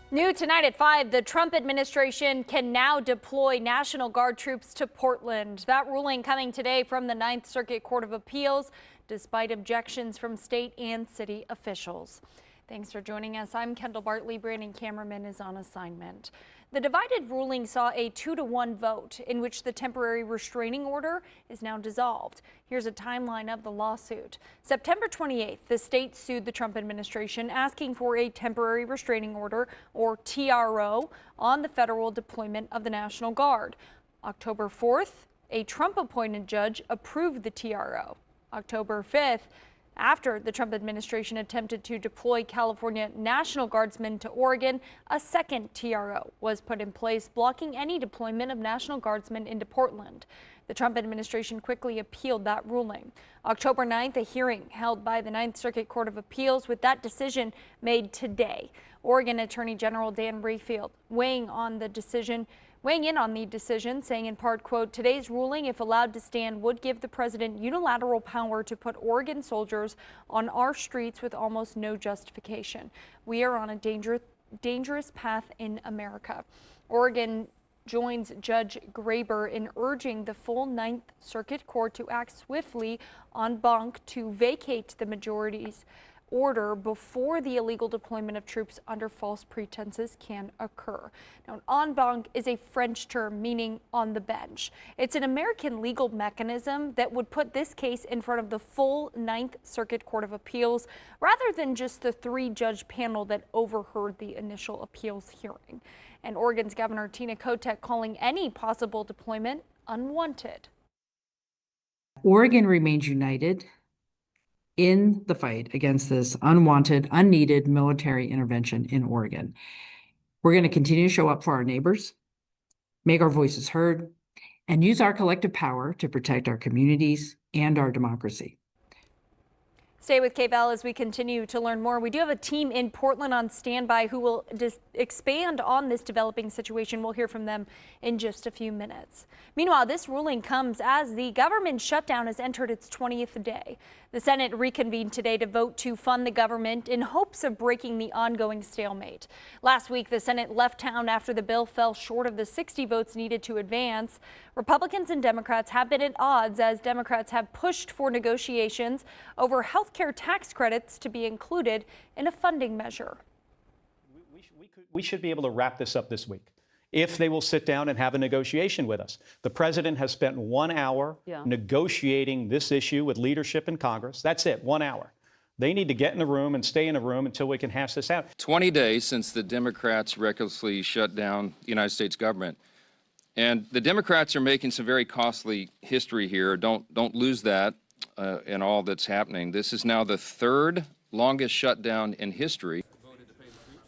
New tonight at 5, the Trump administration can now deploy National Guard troops to Portland. That ruling coming today from the Ninth Circuit Court of Appeals, despite objections from state and city officials. Thanks for joining us. I'm Kendall Bartley. Brandon Cameraman is on assignment. The divided ruling saw a 2-to-1 vote in which the temporary restraining order is now dissolved. Here's a timeline of the lawsuit. September 28th, the state sued the Trump administration asking for a temporary restraining order, or TRO, on the federal deployment of the National Guard. October 4th, a Trump-appointed judge approved the TRO. October 5th, after the Trump administration attempted to deploy California National Guardsmen to Oregon, a second TRO was put in place, blocking any deployment of National Guardsmen into Portland. The Trump administration quickly appealed that ruling. October 9th, a hearing held by the Ninth Circuit Court of Appeals with that decision made today. Oregon Attorney General Dan Rayfield weighing in on the decision, saying in part, quote, "Today's ruling, if allowed to stand, would give the president unilateral power to put Oregon soldiers on our streets with almost no justification. We are on a dangerous path in America." Oregon joins Judge Graber in urging the full Ninth Circuit Court to act swiftly en banc to vacate the majority's order before the illegal deployment of troops under false pretenses can occur. Now, en banc is a French term meaning on the bench. It's an American legal mechanism that would put this case in front of the full Ninth Circuit Court of Appeals rather than just the 3-judge panel that overheard the initial appeals hearing. And Oregon's Governor Tina Kotek calling any possible deployment unwanted. Oregon remains united in the fight against this unwanted, unneeded military intervention in Oregon. We're going to continue to show up for our neighbors, make our voices heard, and use our collective power to protect our communities and our democracy. Stay with KVAL as we continue to learn more. We do have a team in Portland on standby who will expand on this developing situation. We'll hear from them in just a few minutes. Meanwhile, this ruling comes as the government shutdown has entered its 20th day. The Senate reconvened today to vote to fund the government in hopes of breaking the ongoing stalemate. Last week, the Senate left town after the bill fell short of the 60 votes needed to advance. Republicans and Democrats have been at odds as Democrats have pushed for negotiations over health care tax credits to be included in a funding measure. We should be able to wrap this up this week if they will sit down and have a negotiation with us. The president has spent 1 hour negotiating this issue with leadership in Congress. That's it, 1 hour. They need to get in the room and stay in the room until we can hash this out. 20 days since the Democrats recklessly shut down the United States government. And the Democrats are making some very costly history here. Don't lose that in all that's happening. This is now the third longest shutdown in history.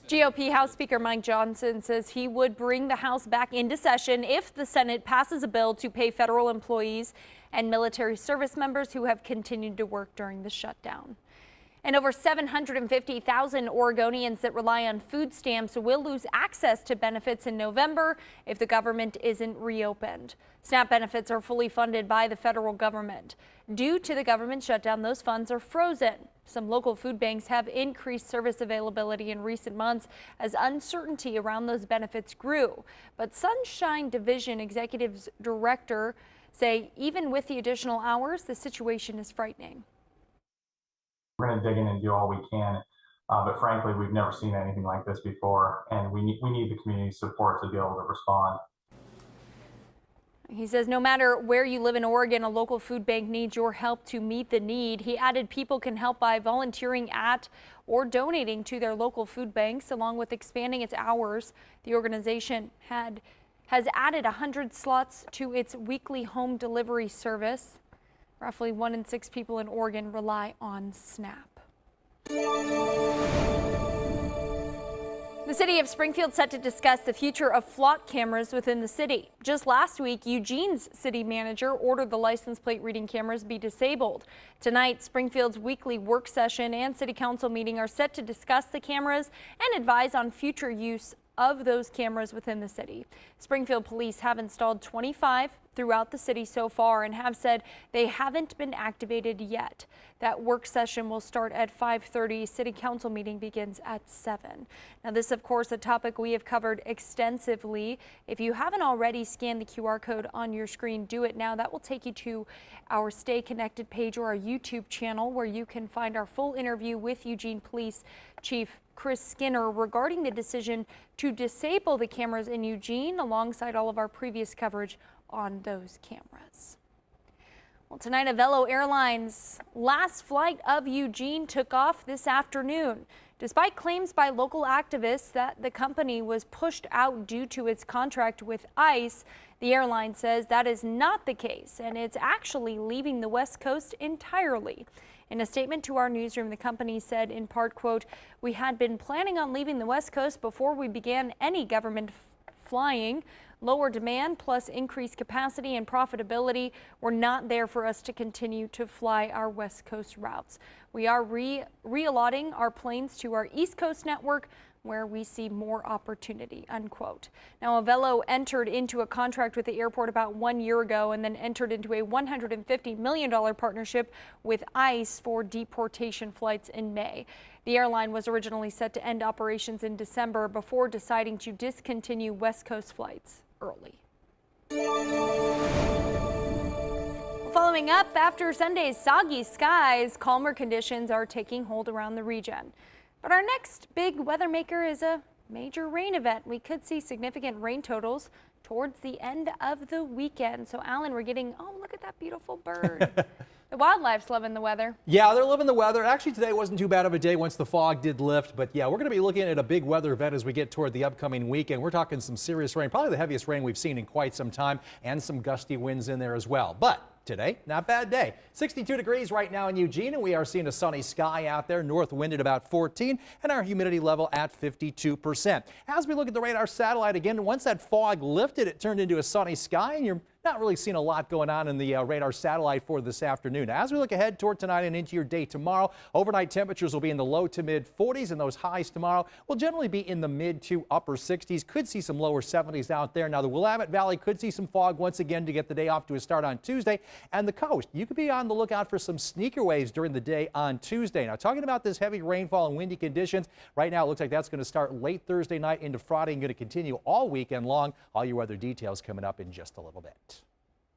GOP House Speaker Mike Johnson says he would bring the House back into session if the Senate passes a bill to pay federal employees and military service members who have continued to work during the shutdown. And over 750,000 Oregonians that rely on food stamps will lose access to benefits in November if the government isn't reopened. SNAP benefits are fully funded by the federal government. Due to the government shutdown, those funds are frozen. Some local food banks have increased service availability in recent months as uncertainty around those benefits grew. But Sunshine Division Executive Director say even with the additional hours, the situation is frightening. We're going to dig in and do all we can, but frankly, we've never seen anything like this before, and we need the community support to be able to respond. He says no matter where you live in Oregon, a local food bank needs your help to meet the need. He added people can help by volunteering at or donating to their local food banks, along with expanding its hours. The organization has added 100 slots to its weekly home delivery service. Roughly 1 in 6 people in Oregon rely on SNAP. The city of Springfield set to discuss the future of flock cameras within the city. Just last week, Eugene's city manager ordered the license plate reading cameras be disabled. Tonight, Springfield's weekly work session and city council meeting are set to discuss the cameras and advise on future use of those cameras within the city. Springfield police have installed 25 throughout the city so far and have said they haven't been activated yet. That work session will start at 5:30. City Council meeting begins at 7. Now, this, of course, a topic we have covered extensively. If you haven't already scanned the QR code on your screen, do it now. That will take you to our Stay Connected page or our YouTube channel, where you can find our full interview with Eugene Police Chief Chris Skinner regarding the decision to disable the cameras in Eugene, alongside all of our previous coverage on those cameras. Well, tonight, Avelo Airlines' last flight of Eugene took off this afternoon. Despite claims by local activists that the company was pushed out due to its contract with ICE, the airline says that is not the case, and it's actually leaving the West Coast entirely. In a statement to our newsroom, the company said in part, quote, "We had been planning on leaving the West Coast before we began any government flying. Lower demand plus increased capacity and profitability were not there for us to continue to fly our West Coast routes. We are reallocating our planes to our East Coast network, where we see more opportunity," unquote. Now, Avelo entered into a contract with the airport about 1 year ago and then entered into a $150 million partnership with ICE for deportation flights in May. The airline was originally set to end operations in December before deciding to discontinue West Coast flights early. Following up after Sunday's soggy skies, calmer conditions are taking hold around the region. But our next big weather maker is a major rain event. We could see significant rain totals towards the end of the weekend. So, Alan, we're getting, oh, look at that beautiful bird. The wildlife's loving the weather. Yeah, they're loving the weather. Actually, today wasn't too bad of a day once the fog did lift. But yeah, we're going to be looking at a big weather event as we get toward the upcoming weekend. We're talking some serious rain, probably the heaviest rain we've seen in quite some time, and some gusty winds in there as well. But today, not bad day. 62 degrees right now in Eugene, and we are seeing a sunny sky out there. North wind at about 14, and our humidity level at 52%. As we look at the radar satellite again, once that fog lifted, it turned into a sunny sky, and you're not really seeing a lot going on in the radar satellite for this afternoon. As we look ahead toward tonight and into your day tomorrow, overnight temperatures will be in the low to mid 40s, and those highs tomorrow will generally be in the mid to upper 60s. Could see some lower 70s out there. Now, the Willamette Valley could see some fog once again to get the day off to a start on Tuesday. And the coast, you could be on the lookout for some sneaker waves during the day on Tuesday. Now, talking about this heavy rainfall and windy conditions, right now it looks like that's going to start late Thursday night into Friday and going to continue all weekend long. All your weather details coming up in just a little bit.